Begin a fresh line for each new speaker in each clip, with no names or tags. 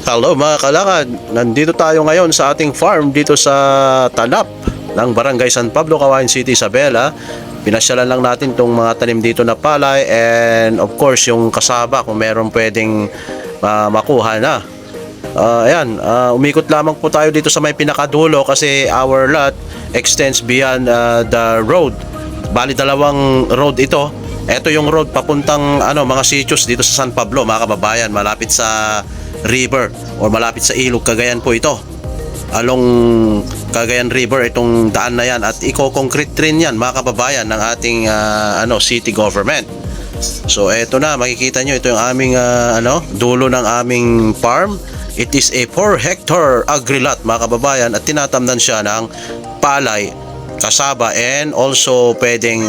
Hello mga kalakad, nandito tayo ngayon sa ating farm dito sa Tanap ng Barangay San Pablo, Caguain City, Isabela. Pinasyalan lang natin itong mga tanim dito na palay and of course yung kasaba kung meron pwedeng makuha na. Umikot lamang po tayo dito sa may pinakadulo kasi our lot extends beyond the road. Bali dalawang road ito. Ito yung road papuntang mga sitios dito sa San Pablo mga kababayan, malapit sa river or malapit sa ilog Cagayan po ito. Along Cagayan River itong daan na yan at i-concrete rin yan mga kababayan ng ating city government. So eto na, makikita nyo ito yung aming dulo ng aming farm. It is a 4 hectare agri-lot mga kababayan at tinatamnan siya ng palay, kasaba and also pwedeng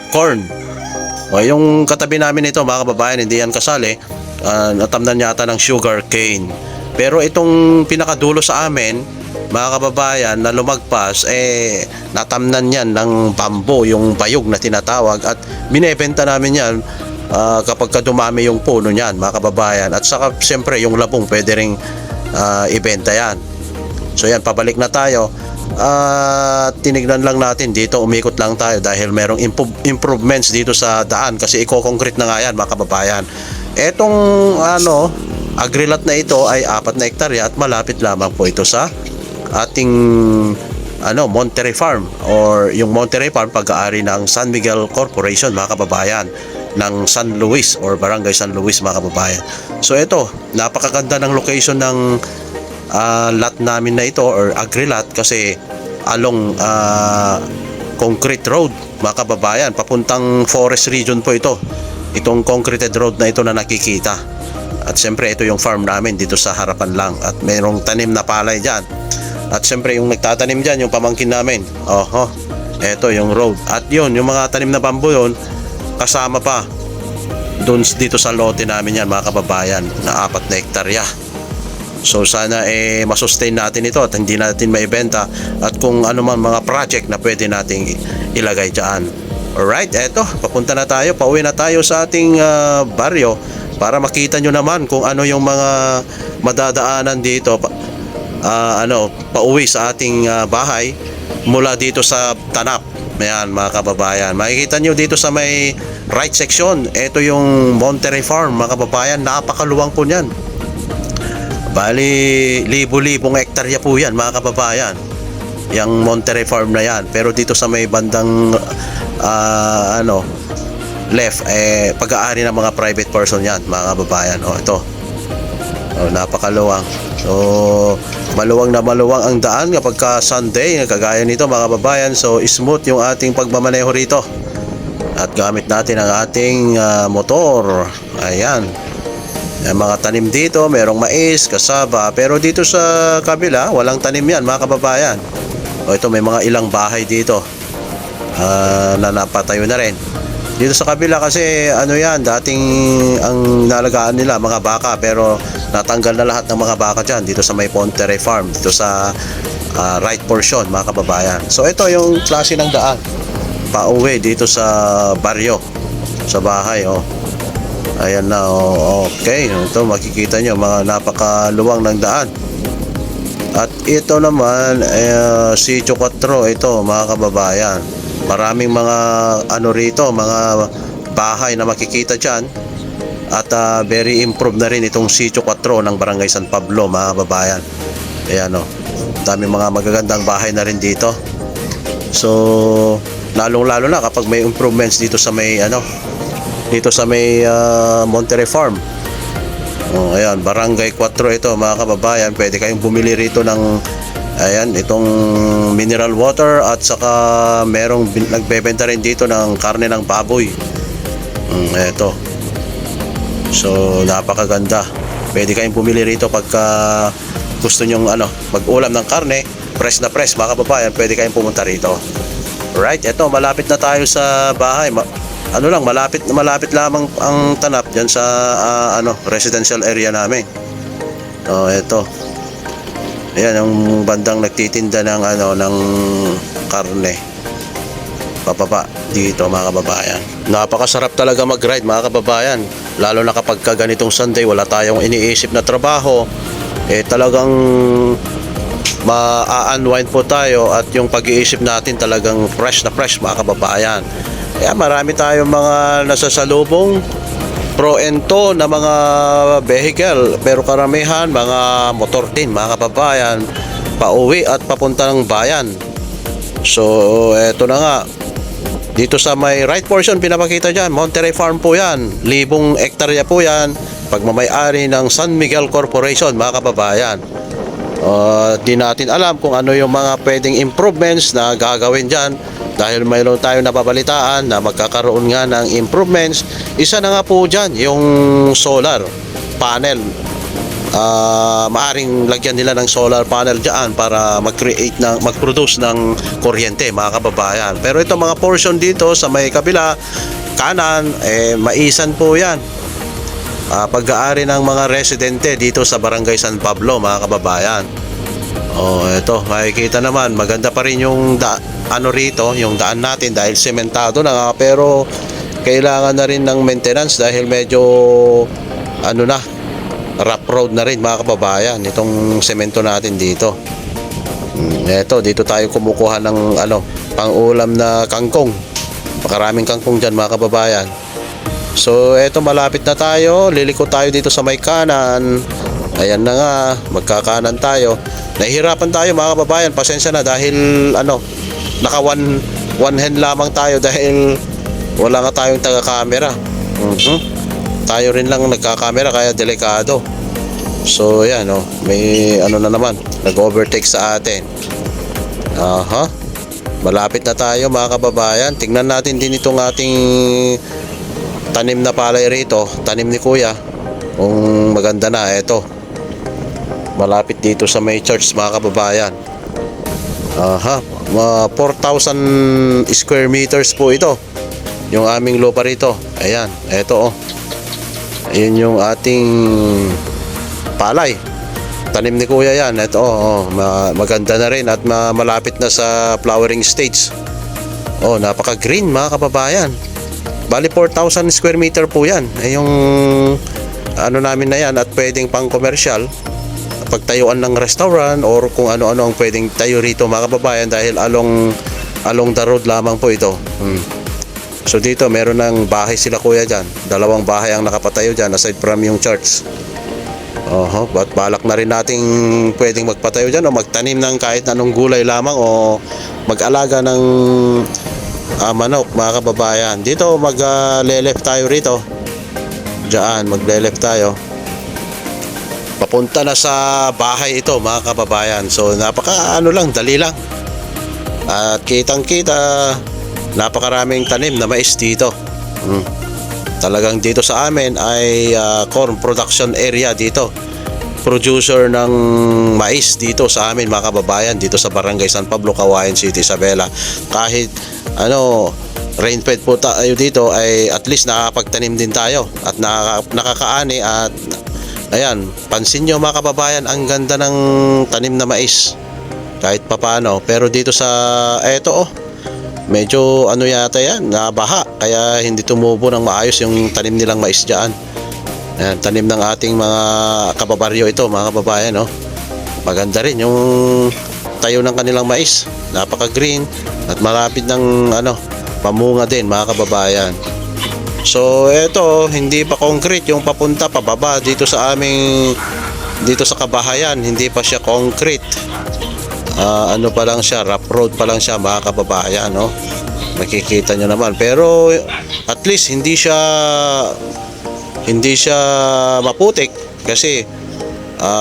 corn. O, yung katabi namin ito mga kababayan, hindi yan kasali. Natamnan yata ng sugar cane. Pero itong pinakadulo sa amin mga kababayan na lumagpas, natamnan yan ng bamboo, yung bayog na tinatawag, at binebenta namin yan kapag dumami yung puno niyan mga kababayan. At saka siyempre yung labong pwede ring ibenta yan. So yan, pabalik na tayo. Tinignan lang natin dito, umikot lang tayo dahil merong improvements dito sa daan kasi i-concrete na nga yan mga kababayan. Etong agri-lot na ito ay 4 na hektarya at malapit lamang po ito sa ating Monterey Farm, or yung Monterey Farm pag-aari ng San Miguel Corporation mga kababayan ng San Luis or Barangay San Luis mga kababayan. So ito, napakaganda ng location ng lot namin na ito or agri-lot kasi along concrete road mga kababayan, papuntang forest region po ito. Itong concreted road na ito na nakikita. At siyempre ito yung farm namin dito sa harapan lang. At mayroong tanim na palay dyan. At siyempre yung nagtatanim dyan, yung pamangkin namin. Ito yung road. At yun, yung mga tanim na bamboo yun, kasama pa doon dito sa lote namin yan mga kababayan na 4 na hektarya. So sana masustain natin ito at hindi natin maibenta. At kung ano man mga project na pwede nating ilagay dyan. Alright, eto, papunta na tayo, pauwi na tayo sa ating baryo para makita nyo naman kung ano yung mga madadaanan dito pauwi sa ating bahay mula dito sa Tanap. Ayan mga kababayan, makikita nyo dito sa may right section, ito yung Monterey Farm mga kababayan, napakaluwang po nyan. Bali, libo-libong hektarya po yan mga kababayan, yung Monterey Farm na yan. Pero dito sa may bandang left, pag-aari ng mga private person yan mga kababayan. Ito, napakaluwang. So maluwang na maluwang ang daan kapag ka Sunday, kagaya nito mga kababayan. So smooth yung ating pagmamaneho rito at gamit natin ang ating motor. Ayan, yung mga tanim dito, merong mais, kasaba. Pero dito sa kabila, walang tanim yan mga kababayan. Ito, may mga ilang bahay dito na napatayo na rin. Dito sa kabila kasi dating ang nalagaan nila mga baka, pero natanggal na lahat ng mga baka dyan dito sa may Monterey Farm, dito sa right portion mga kababayan. So ito yung klase ng daan pauwi dito sa baryo, sa bahay. Ayan na. Okay, ito makikita nyo mga napakaluwang ng daan. At ito naman Sitio 4 ito mga kababayan. Maraming mga rito, mga bahay na makikita dyan. At very improved na rin itong Sitio 4 ng Barangay San Pablo mga kababayan. Ayan dami mga magagandang bahay na rin dito. So lalong-lalo na kapag may improvements dito sa may Monterey Farm. Ayan, Barangay 4 ito mga kababayan. Pwede kayong bumili rito ng itong mineral water at saka merong nagbebenta rin dito ng karne ng baboy. Ito. So napakaganda. Pwede kayong bumili rito pagka gusto nyong mag-ulam ng karne, press na press mga kababayan, pwede kayong pumunta rito. Alright, ito malapit na tayo sa bahay. Malapit lamang ang Tanap diyan sa residential area namin. Ito. Ayan ang bandang nagtitinda ng karne. Pababa dito mga kababayan. Napakasarap talaga mag-ride mga kababayan. Lalo na kapag ganitong Sunday, wala tayong iniisip na trabaho. talagang ma-unwind po tayo at yung pag-iisip natin talagang fresh na fresh mga kababayan. Kaya marami tayong mga nasasalubong pro and to na mga vehicle, pero karamihan mga motor din mga kababayan, pauwi at papunta ng bayan. So eto na nga, dito sa may right portion pinapakita dyan, Monterey Farm po yan, 1,000 hektarya po yan, pagmamay-ari ng San Miguel Corporation mga kababayan. Di natin alam kung ano yung mga pwedeng improvements na gagawin dyan, dahil mayroon tayong napabalitaan na magkakaroon nga ng improvements. Isa na nga po dyan yung solar panel. Maaring lagyan nila ng solar panel dyan para mag-produce ng kuryente mga kababayan. Pero ito mga portion dito sa may kabila kanan, maisan po yan. Pag-aari ng mga residente dito sa Barangay San Pablo mga kababayan. Ito makikita naman maganda pa rin yung rito, yung daan natin dahil sementado na nga, pero kailangan na rin ng maintenance dahil medyo rough road na rin mga kababayan itong semento natin dito. Dito tayo kumukuha ng pang-ulam na kangkong. Makaraming kangkong dyan mga kababayan. So eto, malapit na tayo, liliko tayo dito sa may kanan. Ayan na nga, magkakanan tayo. Nahihirapan tayo mga kababayan, pasensya na dahil naka one hand lamang tayo dahil wala nga tayong taga-camera. Tayo rin lang nagka-camera kaya delikado. So yan may na naman, nag-overtake sa atin. Malapit na tayo mga kababayan. Tingnan natin din itong ating tanim na palay rito, tanim ni Kuya, kung maganda na. Ito, malapit dito sa may church mga kababayan. 4,000 square meters po ito yung aming lupa rito. Ayan, ito ayun yung ating palay, tanim ni Kuya yan. Ito maganda na rin at malapit na sa flowering stage. Napaka green mga kababayan. Bali 4,000 square meter po yan. Yung namin na yan, at pwedeng pang commercial, pagtayuan ng restaurant or kung ano-ano ang pwedeng tayo rito mga kababayan, dahil along the road lamang po ito. So dito meron ng bahay sila Kuya dyan, 2 bahay ang nakapatayo dyan aside from yung church. At balak na rin nating pwedeng magpatayo dyan o magtanim ng kahit anong gulay lamang o mag-alaga ng manok mga kababayan. Dito mag-left tayo rito. Diyan magle-left tayo. Papunta na sa bahay ito mga kababayan. So napaka dali lang. At kitang-kita napakaraming tanim na mais dito. Talagang dito sa amin ay corn production area dito. Producer ng mais dito sa amin mga kababayan, dito sa Barangay San Pablo, Caguayan City, Isabela. Kahit rainfed po tayo dito, ay at least nakakapagtanim din tayo at nakakaani. At ayan, pansin nyo mga kababayan, ang ganda ng tanim na mais kahit papano. Pero dito sa medyo yata yan, nabaha, kaya hindi tumubo ng maayos yung tanim nilang mais dyan. Ayan, tanim ng ating mga kababaryo ito mga kababayan. Maganda rin yung tayo ng kanilang mais, napaka green at malapit ng pamunga din mga kababayan. So eto, hindi pa concrete yung papunta pababa dito sa aming, dito sa kabahayan, hindi pa siya concrete. Pa lang siya, rough road pa lang siya mga kababayan. Makikita nyo naman, pero at least hindi siya maputik kasi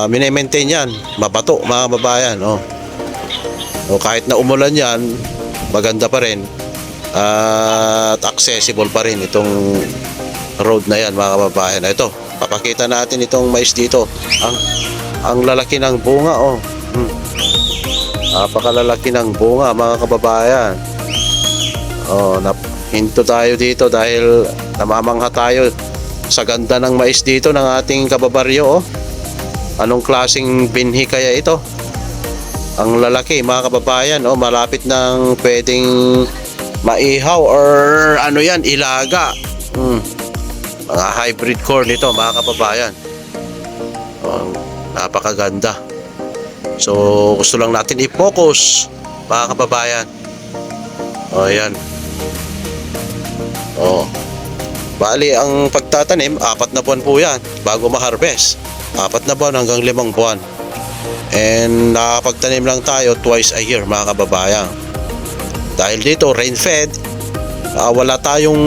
mine-maintain yan, mabato mga kababayan. Kahit na umulan yan, maganda pa rin at accessible pa rin itong road na yan mga kababayan. Ito, papakita natin itong mais dito. Ang lalaki ng bunga. Napakalalaki ng bunga mga kababayan. Hinto tayo dito dahil namamangha tayo sa ganda ng mais dito ng ating kababaryo. Anong klaseng binhi kaya ito? Ang lalaki mga kababayan. Malapit ng pwedeng maihaw or ilaga. Mga hybrid corn ito mga kababayan. Napakaganda. So gusto lang natin i-focus mga kababayan. O yan. O. Bali ang pagtatanim 4 na buwan po yan bago ma-harvest. 4 na buwan hanggang 5 buwan. And nakapagtanim lang tayo twice a year mga kababayan. Dahil dito rain fed, wala tayong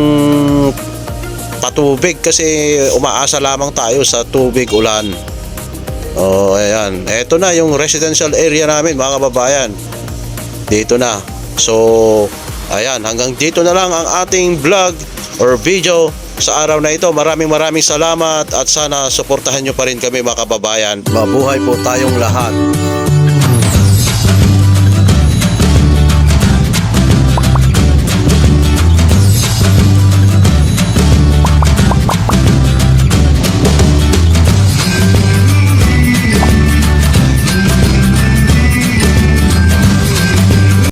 patubig kasi umaasa lamang tayo sa tubig ulan. Oh, ayan. Ito na yung residential area namin mga kababayan. Dito na. So, ayan, hanggang dito na lang ang ating vlog or video sa araw na ito. Maraming salamat at sana suportahan nyo pa rin kami mga kababayan. Mabuhay po tayong lahat.